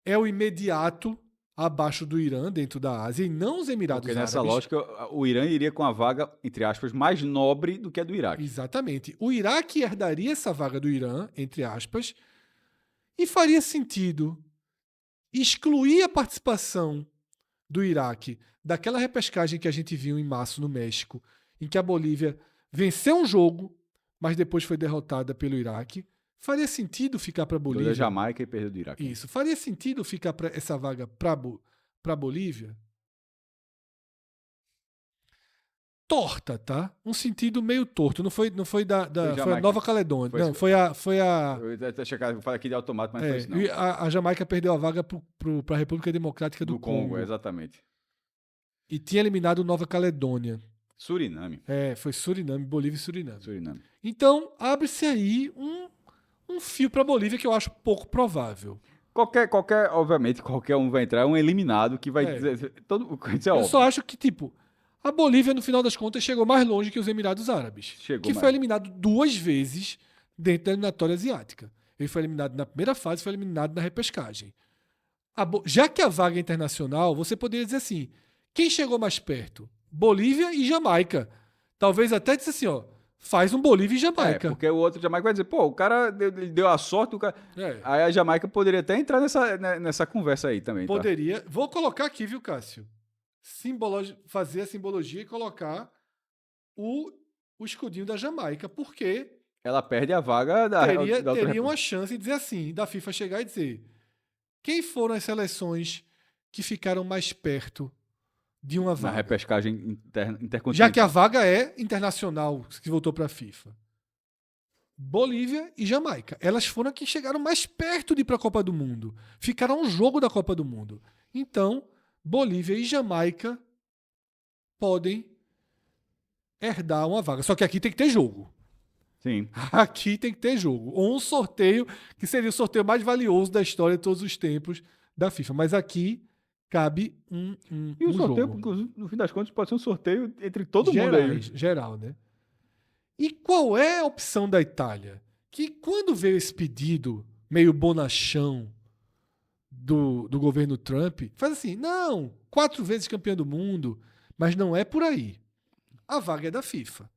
é o imediato abaixo do Irã dentro da Ásia e não os Emirados Porque Árabes. nessa lógica, o Irã iria com a vaga, entre aspas, mais nobre do que a do Iraque. Exatamente. O Iraque herdaria essa vaga do Irã, entre aspas, e faria sentido excluir a participação do Iraque daquela repescagem que a gente viu em março no México, em que a Bolívia venceu um jogo, mas depois foi derrotada pelo Iraque. Faria sentido ficar para a Bolívia? Da Jamaica e perdeu do Iraque. Isso. Faria sentido ficar essa vaga para a Bolívia? Torta, tá? Um sentido meio torto. Não foi da foi a Nova Caledônia. Foi não, foi a Eu até checar, eu falei aqui de automático, mas foi isso não. a Jamaica perdeu a vaga para a República Democrática do Congo. Exatamente. E tinha eliminado Nova Caledônia. Suriname. Foi Suriname, Bolívia e Suriname. Suriname. Então, abre-se aí um fio para a Bolívia que eu acho pouco provável. Obviamente, qualquer um vai entrar, é um eliminado que vai dizer. Isso é óbvio. Só acho que, a Bolívia, no final das contas, chegou mais longe que os Emirados Árabes. Foi eliminado 2 vezes dentro da eliminatória asiática. Ele foi eliminado na primeira fase, foi eliminado na repescagem. Já que a vaga é internacional, você poderia dizer assim, quem chegou mais perto? Bolívia e Jamaica. Talvez até disse assim, faz um Bolívia e Jamaica. Porque o outro Jamaica vai dizer, pô, o cara deu a sorte, o cara... Aí a Jamaica poderia até entrar nessa conversa aí também, Poderia. Tá? Vou colocar aqui, viu, Cássio? Fazer a simbologia e colocar o escudinho da Jamaica, porque... Ela perde a vaga da teria uma chance de dizer assim, da FIFA chegar e dizer quem foram as seleções que ficaram mais perto de uma vaga. Na repescagem intercontinental. Já que a vaga é internacional, que voltou para a FIFA. Bolívia e Jamaica. Elas foram as que chegaram mais perto de ir para a Copa do Mundo. Ficaram um jogo da Copa do Mundo. Então, Bolívia e Jamaica podem herdar uma vaga. Só que aqui tem que ter jogo. Sim. Aqui tem que ter jogo. Ou um sorteio, que seria o sorteio mais valioso da história de todos os tempos da FIFA. Mas aqui cabe um sorteio, jogo. Inclusive, no fim das contas, pode ser um sorteio entre todo mundo aí. Geral, né? E qual é a opção da Itália? Que quando veio esse pedido meio bonachão do governo Trump, faz assim, não, 4 vezes campeão do mundo, mas não é por aí. A vaga é da FIFA.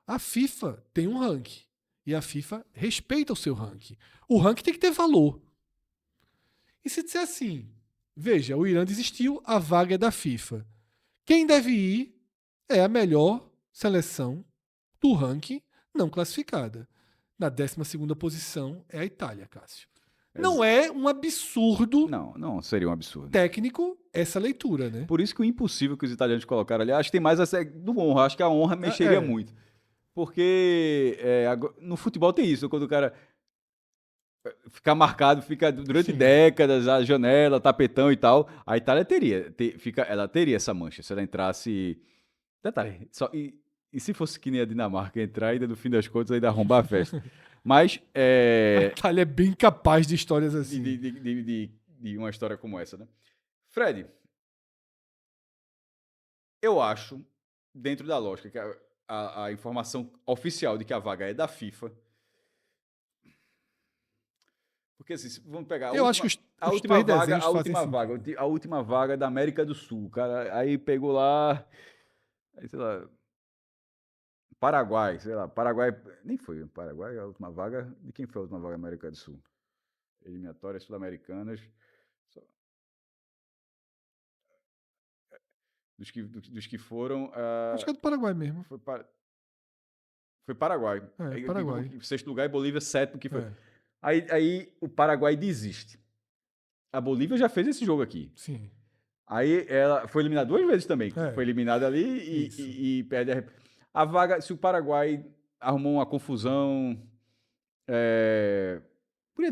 A FIFA tem um ranking. E a FIFA respeita o seu ranking. O ranking tem que ter valor. E se disser assim, veja, o Irã desistiu, a vaga é da FIFA. Quem deve ir é a melhor seleção do ranking não classificada. Na 12ª posição é a Itália, Cássio. Não é um absurdo... Não seria um absurdo. Técnico, essa leitura, né? Por isso que o impossível que os italianos colocaram ali, acho que tem mais do honra. Acho que a honra mexeria muito. Porque no futebol tem isso, quando o cara fica marcado, fica durante décadas, a janela, tapetão e tal, a Itália ela teria essa mancha, se ela entrasse... Detalhe, e se fosse que nem a Dinamarca entrar, ainda no fim das contas, ainda arrombar a festa. Mas... A Itália é bem capaz de histórias assim. De uma história como essa, né? Fred, eu acho, dentro da lógica, que a informação oficial de que a vaga é da FIFA. Porque assim, vamos pegar a última vaga da América do Sul. Cara, aí pegou lá, sei lá, Paraguai, nem foi o Paraguai a última vaga. De quem foi a última vaga da América do Sul? Eliminatórias sul-americanas. Dos que foram... Acho que é do Paraguai mesmo. Foi Paraguai. Paraguai. Em 6º lugar e Bolívia 7º, que foi. Aí o Paraguai desiste. A Bolívia já fez esse jogo aqui. Sim. Aí ela foi eliminada 2 vezes também. Foi eliminada ali e perde a vaga. Se o Paraguai arrumou uma confusão...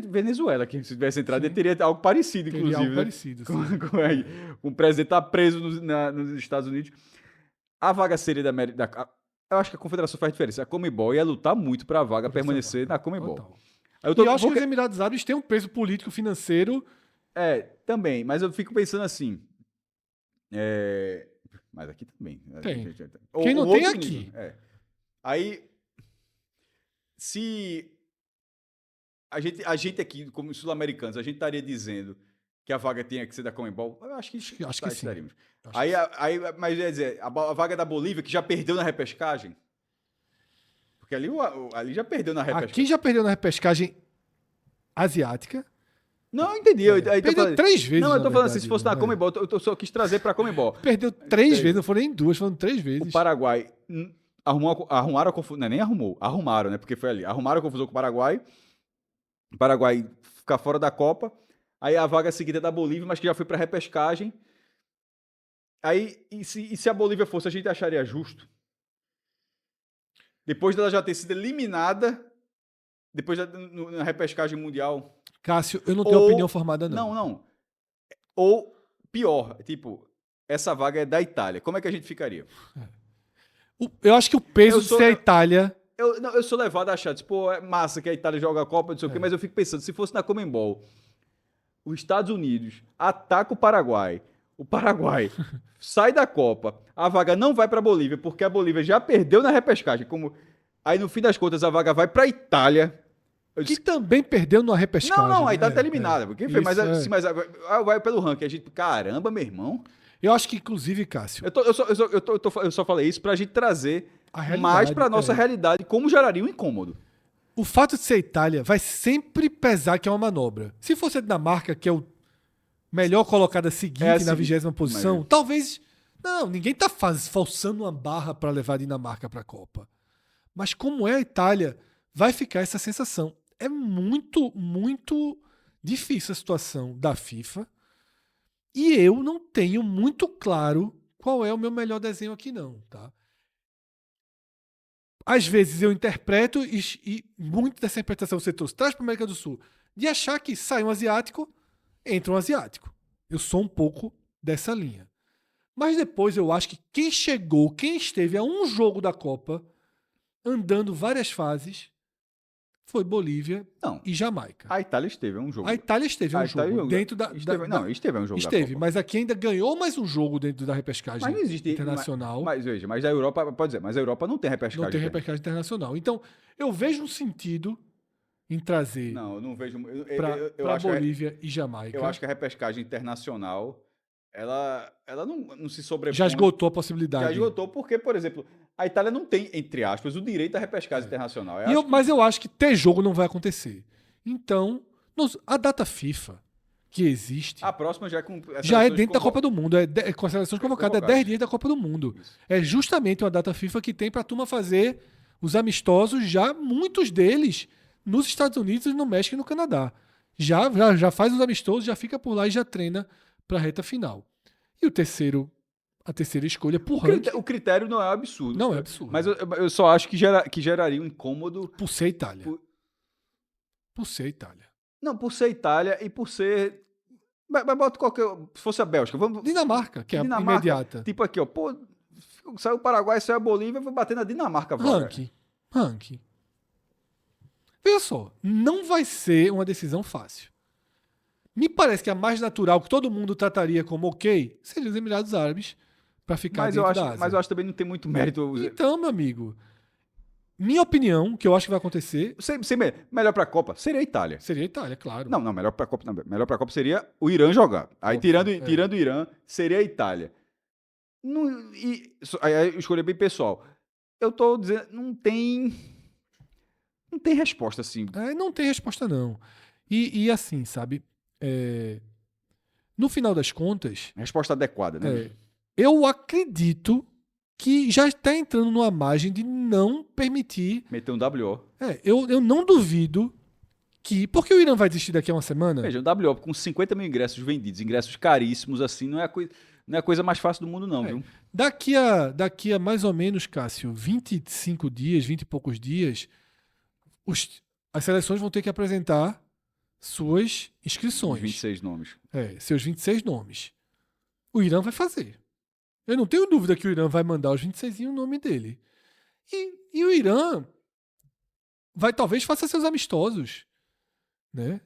Venezuela, que se tivesse entrado, ele teria algo parecido, inclusive. Algo parecido, com o presidente tá preso nos Estados Unidos. A vaga seria da América... Eu acho que a Confederação faz diferença. A Conmebol ia lutar muito para a vaga permanecer na Conmebol. Eu acho que os Emirados Árabes têm um peso político financeiro. Também. Mas eu fico pensando assim... Mas aqui também. Tem. Quem não tem aqui. Aí, se... A gente aqui, como sul-americanos, a gente estaria dizendo que a vaga tinha que ser da Conmebol? Eu acho que sim. Mas ia dizer, a vaga da Bolívia, que já perdeu na repescagem. Porque ali já perdeu na repescagem. Aqui já perdeu na repescagem asiática. Não, entendi. Perdeu 3 vezes. Não, eu tô falando assim, se fosse na Conmebol, eu só quis trazer pra Conmebol. Perdeu 3 vezes, não foram nem 2, foram 3 vezes. O Paraguai arrumaram a confusão. Não, nem arrumou. Arrumaram, né? Porque foi ali. Arrumaram a confusão com o Paraguai. O Paraguai ficar fora da Copa. Aí a vaga seguida é da Bolívia, mas que já foi para repescagem. Aí, e se a Bolívia fosse, a gente acharia justo? Depois dela já ter sido eliminada, na repescagem mundial. Cássio, eu não tenho opinião formada, não. Não. Ou pior, tipo, essa vaga é da Itália. Como é que a gente ficaria? Eu acho que o peso de ser a Itália... Eu sou levado a achar, tipo, é massa que a Itália joga a Copa, não sei o quê, mas eu fico pensando, se fosse na Conmebol, os Estados Unidos ataca o Paraguai sai da Copa, a vaga não vai para a Bolívia, porque a Bolívia já perdeu na repescagem, aí no fim das contas a vaga vai para a Itália. Que também perdeu na repescagem. Não, a Itália tá eliminada, mas vai pelo ranking, a gente, caramba, meu irmão. Eu acho que, inclusive, Cássio... Eu só falei isso pra gente trazer A realidade, mas para nossa realidade, como geraria um incômodo. O fato de ser Itália vai sempre pesar que é uma manobra. Se fosse a Dinamarca, que é o melhor colocado seguinte na 20ª posição, talvez... Não, ninguém tá forçando uma barra para levar a Dinamarca para a Copa. Mas como é a Itália, vai ficar essa sensação. É muito, muito difícil a situação da FIFA. E eu não tenho muito claro qual é o meu melhor desenho aqui não, tá? Às vezes eu interpreto e muito dessa interpretação você traz para a América do Sul, de achar que sai um asiático, entra um asiático. Eu sou um pouco dessa linha. Mas depois eu acho que quem esteve a um jogo da Copa, andando várias fases, foi Bolívia e Jamaica. A Itália esteve a um jogo. A Itália esteve a um jogo. Dentro da, esteve a um jogo da Esteve, Copa. mas aqui ainda ganhou mais um jogo dentro da repescagem mas não existe, internacional. Mas a Europa, pode dizer, mas a Europa não tem repescagem. Não tem repescagem internacional. Então, eu vejo um sentido em trazer eu não vejo para Bolívia e Jamaica. Eu acho que a repescagem internacional ela não se sobrepõe. Já esgotou a possibilidade. Já esgotou porque, por exemplo, a Itália não tem, entre aspas, o direito à repescagem internacional. Mas eu acho que ter jogo não vai acontecer. Então, a data FIFA que existe... A próxima já é com... Já é dentro da Copa do Mundo. Com as seleções convocadas. É 10 dias da Copa do Mundo. Isso. É justamente uma data FIFA que tem para a turma fazer os amistosos, já muitos deles nos Estados Unidos, no México e no Canadá. Já faz os amistosos, já fica por lá e já treina para a reta final. E a terceira escolha por ranking... O critério não é absurdo. Não é absurdo. Mas eu só acho que geraria um incômodo... Por ser Itália. Por ser Itália. Não, por ser Itália e por ser... Mas bota qualquer... Se fosse a Bélgica... Dinamarca, que é a imediata. Tipo aqui, ó. Pô, saiu o Paraguai, saiu a Bolívia, vou bater na Dinamarca. Ranking. Veja só, não vai ser uma decisão fácil. Me parece que a mais natural, que todo mundo trataria como ok, seria os Emirados Árabes para ficar dentro da Ásia. Mas eu acho que também não tem muito mérito. Então, meu amigo, minha opinião, que eu acho que vai acontecer... Melhor para a Copa seria a Itália. Seria a Itália, claro. Não, melhor para a Copa não. Melhor para a Copa seria o Irã jogar. Aí, tirando o Irã, seria a Itália. Aí eu escolhi bem pessoal. Eu tô dizendo, não tem resposta, assim. Não tem resposta, não. E assim, sabe... no final das contas... Resposta adequada, né? Eu acredito que já está entrando numa margem de não permitir... Meter um WO. Eu não duvido que... Porque o Irã vai desistir daqui a uma semana? Veja, o WO com 50 mil ingressos vendidos, ingressos caríssimos, assim, não é a coisa mais fácil do mundo, não, viu? Daqui a mais ou menos, Cássio, 25 dias, 20 e poucos dias, as seleções vão ter que apresentar suas inscrições. 26 nomes. Seus 26 nomes. O Irã vai fazer. Eu não tenho dúvida que o Irã vai mandar os 26 em o nome dele. E o Irã talvez faça seus amistosos, né?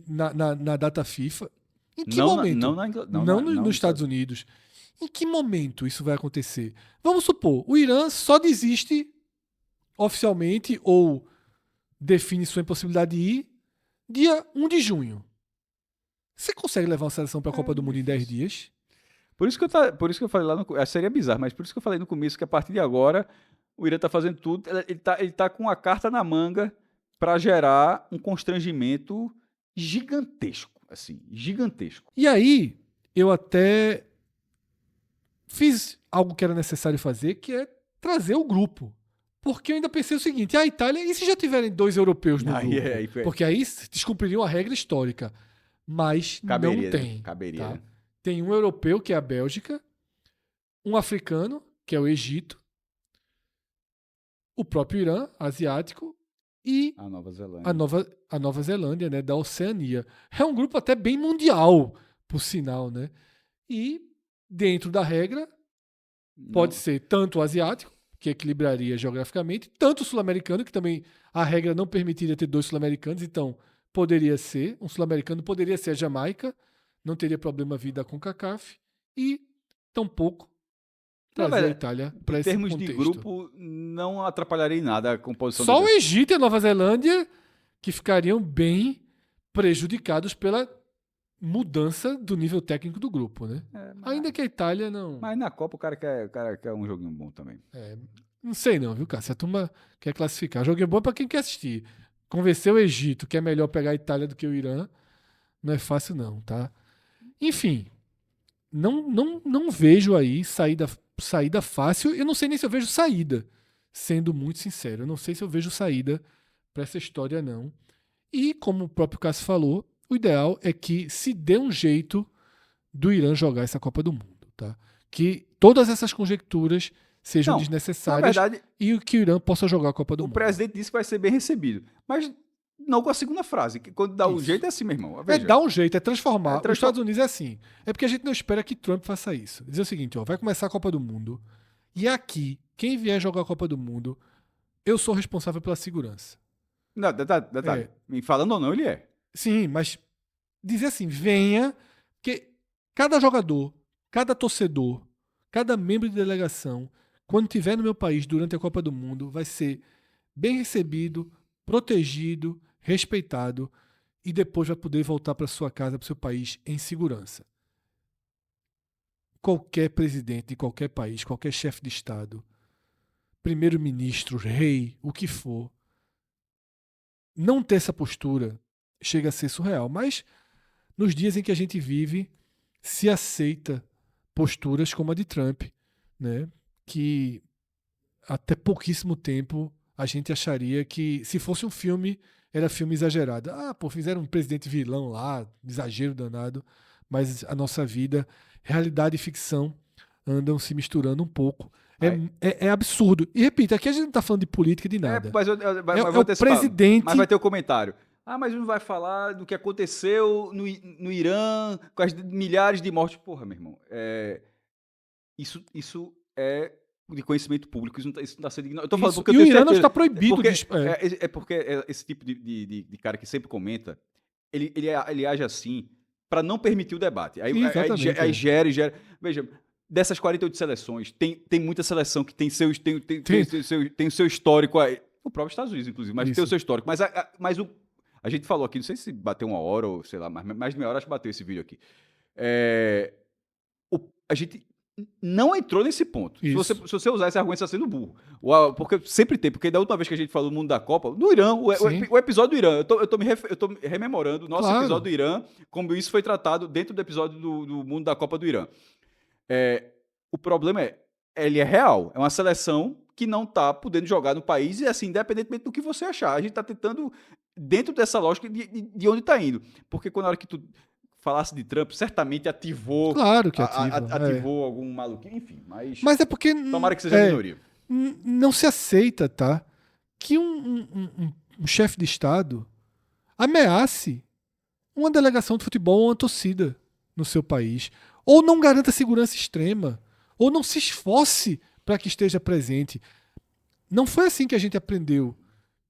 Na data FIFA. Em que momento? Não nos Estados Unidos. Em que momento isso vai acontecer? Vamos supor, o Irã só desiste oficialmente ou define sua impossibilidade de ir dia 1 de junho. Você consegue levar uma seleção para a Copa do Mundo em 10 dias? Por isso que eu falei lá no... Seria bizarro, mas por isso que eu falei no começo que a partir de agora o Irã tá fazendo tudo. Ele tá com a carta na manga para gerar um constrangimento gigantesco. Assim, gigantesco. E aí, eu até fiz algo que era necessário fazer, que é trazer o grupo. Porque eu ainda pensei o seguinte, a Itália, e se já tiverem 2 europeus no grupo? Porque aí descumpririam a regra histórica. Mas não tem. Caberia. Tá? Tem um europeu, que é a Bélgica, um africano, que é o Egito, o próprio Irã, asiático, e a Nova Zelândia. A Nova Zelândia, né, da Oceania. É um grupo até bem mundial, por sinal, né? E dentro da regra, pode ser tanto o asiático, que equilibraria geograficamente, tanto o sul-americano, que também a regra não permitiria ter 2 sul-americanos, então poderia ser, um sul-americano poderia ser a Jamaica, não teria problema vir da CONCACAF, e tampouco trazer a Itália para esse contexto. Em termos de grupo, não atrapalharia em nada a composição. Só o Egito e a Nova Zelândia que ficariam bem prejudicados pela mudança do nível técnico do grupo, né? Ainda que a Itália não... Mas na Copa o cara quer um joguinho bom também. Não sei não, viu, Cássio? A turma quer classificar. Jogo é bom pra quem quer assistir. Convencer o Egito que é melhor pegar a Itália do que o Irã não é fácil não, tá? Enfim, não vejo aí saída fácil. Eu não sei nem se eu vejo saída, sendo muito sincero. Eu não sei se eu vejo saída para essa história, não. E, como o próprio Cássio falou, o ideal é que se dê um jeito do Irã jogar essa Copa do Mundo, tá? Que todas essas conjecturas sejam Não, na desnecessárias verdade, e que o Irã possa jogar a Copa do o Mundo. presidente disse que vai ser bem recebido. Mas não com a segunda frase, que quando dá o Isso. jeito é assim, meu irmão. É Veja, dar um jeito, é transformar. É Os Estados Unidos é assim. É porque a gente não espera que Trump faça isso. Dizer o seguinte, ó, vai começar a Copa do Mundo e aqui, quem vier jogar a Copa do Mundo, eu sou responsável pela segurança. não, detalhe. É. Falando ou não, ele é. Sim, mas dizer assim, venha, que cada jogador, cada torcedor, cada membro de delegação, quando estiver no meu país durante a Copa do Mundo, vai ser bem recebido, protegido, respeitado e depois vai poder voltar para sua casa, para o seu país em segurança. Qualquer presidente de qualquer país, qualquer chefe de Estado, primeiro-ministro, rei, o que for, não ter essa postura chega a ser surreal. Mas nos dias em que a gente vive, se aceita posturas como a de Trump, né? Que até pouquíssimo tempo a gente acharia que, se fosse um filme, era filme exagerado. Ah, pô, fizeram um presidente vilão lá, exagero danado, mas a nossa vida, realidade e ficção andam se misturando um pouco. É absurdo. E repito, aqui a gente não está falando de política de nada. Mas É vou o presidente. Mas vai ter o comentário. Ah, mas não vai falar do que aconteceu no Irã, com as milhares de mortes. Porra, meu irmão. Isso é de conhecimento público. Isso não está sendo ignorado. Eu tô falando porque eu E o tenho Irã não certeza. está proibido Porque, de. porque esse tipo de cara que sempre comenta, ele age assim para não permitir o debate. Exatamente, Aí gera. Veja, dessas 48 seleções, tem muita seleção que tem o seu histórico aí. O próprio Estados Unidos, inclusive, mas Isso. tem o seu histórico. Mas a gente falou aqui, não sei se bateu 1 hora ou sei lá, mais de meia hora, acho que bateu esse vídeo aqui. A gente não entrou nesse ponto. Se você usar esse argumento, você está sendo burro. Porque sempre tem, porque da última vez que a gente falou do mundo da Copa, do Irã, o episódio do Irã, eu tô rememorando o nosso episódio do Irã, como isso foi tratado dentro do episódio do mundo da Copa do Irã. O problema ele é real. É uma seleção que não está podendo jogar no país e, assim, independentemente do que você achar. A gente está tentando, dentro dessa lógica, de onde está indo. Porque quando a hora que tu falasse de Trump, certamente ativou. Claro que ativa. Ativou algum maluquinho, enfim. Mas é porque. Tomara que seja a minoria. Não se aceita, tá? Que um chefe de Estado ameace uma delegação de futebol ou uma torcida no seu país. Ou não garanta segurança extrema. Ou não se esforce para que esteja presente. Não foi assim que a gente aprendeu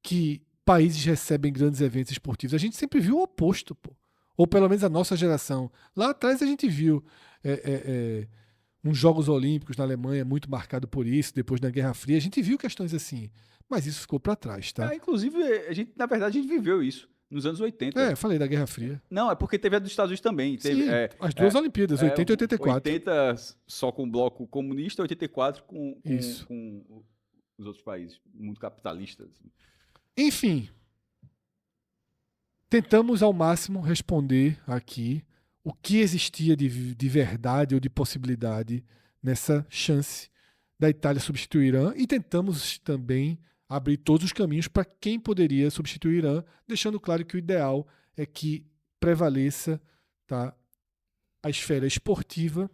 que países recebem grandes eventos esportivos. A gente sempre viu o oposto, pô. Ou pelo menos a nossa geração. Lá atrás a gente viu uns Jogos Olímpicos na Alemanha muito marcado por isso, depois da Guerra Fria. A gente viu questões assim. Mas isso ficou para trás, tá? Inclusive, na verdade, a gente viveu isso nos anos 80. Eu falei da Guerra Fria. Não, é porque teve a dos Estados Unidos também. Sim, as duas Olimpíadas, 80 e 84. 80 só com o bloco comunista, 84 com os outros países, mundo capitalista. Assim. Enfim, tentamos ao máximo responder aqui o que existia de verdade ou de possibilidade nessa chance da Itália substituir o Irã e tentamos também abrir todos os caminhos para quem poderia substituir o Irã, deixando claro que o ideal é que prevaleça, tá, a esfera esportiva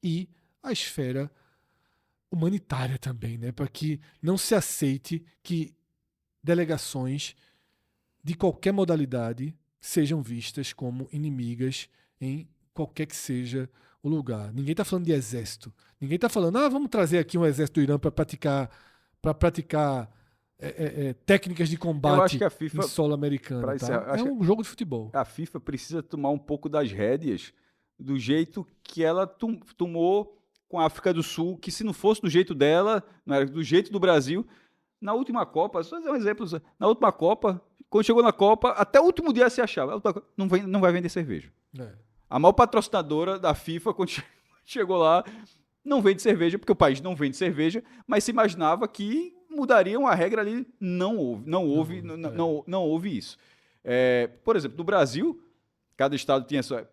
e a esfera humanitária também, né, para que não se aceite que delegações de qualquer modalidade sejam vistas como inimigas em qualquer que seja o lugar. Ninguém está falando de exército. Ninguém está falando, vamos trazer aqui um exército do Irã para praticar técnicas de combate em solo americano. Tá? É um jogo de futebol. A FIFA precisa tomar um pouco das rédeas do jeito que ela tomou com a África do Sul, que se não fosse do jeito dela, não era do jeito do Brasil. Na última Copa, só fazer um exemplo, na última Copa, quando chegou na Copa, até o último dia se achava, não vai vender cerveja. A maior patrocinadora da FIFA, quando chegou lá, não vende cerveja, porque o país não vende cerveja, mas se imaginava que mudaria uma regra ali. Não houve isso. Por exemplo, no Brasil, cada estado tinha sua.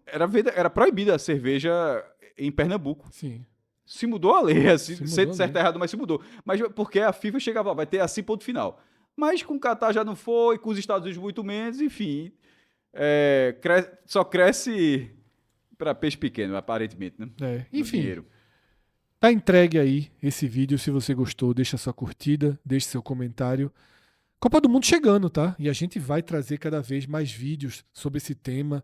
Era proibida a cerveja em Pernambuco. Sim. Se mudou a lei, assim, Se mudou certo a ou lei. errado, mas se mudou. Mas porque a FIFA chegava lá, vai ter assim, ponto final. Mas com o Catar já não foi, com os Estados Unidos muito menos, enfim. Só cresce para peixe pequeno, aparentemente, né? No Enfim, dinheiro. tá entregue aí esse vídeo. Se você gostou, deixa sua curtida, deixe seu comentário. Copa do Mundo chegando, tá? E a gente vai trazer cada vez mais vídeos sobre esse tema.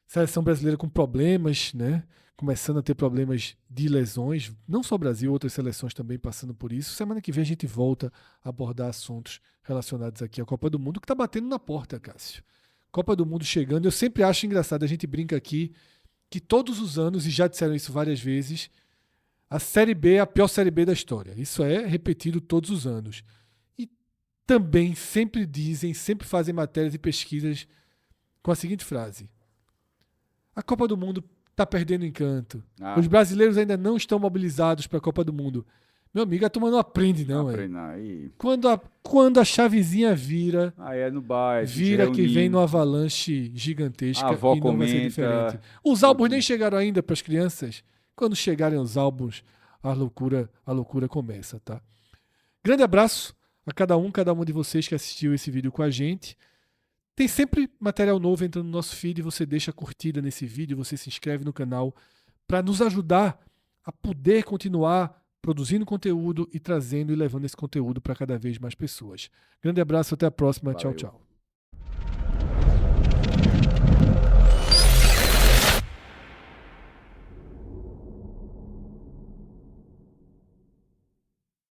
Seleção brasileira com problemas, né? Começando a ter problemas de lesões. Não só o Brasil, outras seleções também passando por isso. Semana que vem a gente volta a abordar assuntos relacionados aqui à Copa do Mundo, que tá batendo na porta, Cássio. Copa do Mundo chegando. Eu sempre acho engraçado, a gente brinca aqui que todos os anos, e já disseram isso várias vezes, a Série B é a pior Série B da história. Isso é repetido todos os anos. E também sempre dizem, sempre fazem matérias e pesquisas com a seguinte frase: a Copa do Mundo está perdendo encanto. Os brasileiros ainda não estão mobilizados para a Copa do Mundo. Meu amigo, a turma não aprende, não. Quando a chavezinha vira, é no bairro, vira que vem no avalanche gigantesca a avó e não vai ser diferente. Os álbuns nem chegaram ainda para as crianças. Quando chegarem os álbuns, a loucura começa, tá? Grande abraço a cada um de vocês que assistiu esse vídeo com a gente. Tem sempre material novo entrando no nosso feed, você deixa a curtida nesse vídeo, você se inscreve no canal para nos ajudar a poder continuar produzindo conteúdo e trazendo e levando esse conteúdo para cada vez mais pessoas. Grande abraço, até a próxima. Valeu. Tchau, tchau.